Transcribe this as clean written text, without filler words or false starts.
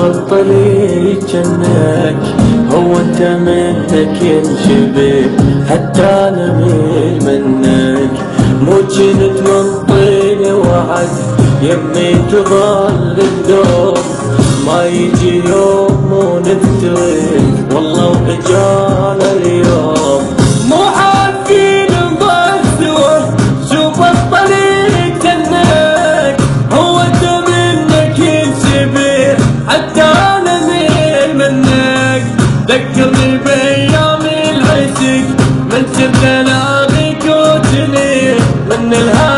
تبطلي جنك، هو انت منك ينشبه حتى انا ميل منك. مو جنت من طين وعد يمي تظل الدوم، ما يجي يوم ونفترق والله واجانا اليوم. مو عارفين نضل سوا شو بطلي جنك، هو انت منك ينشبه حتى انا ميل منك. ذكرني بايام العشق من شفت الاغيك وجني من الهوى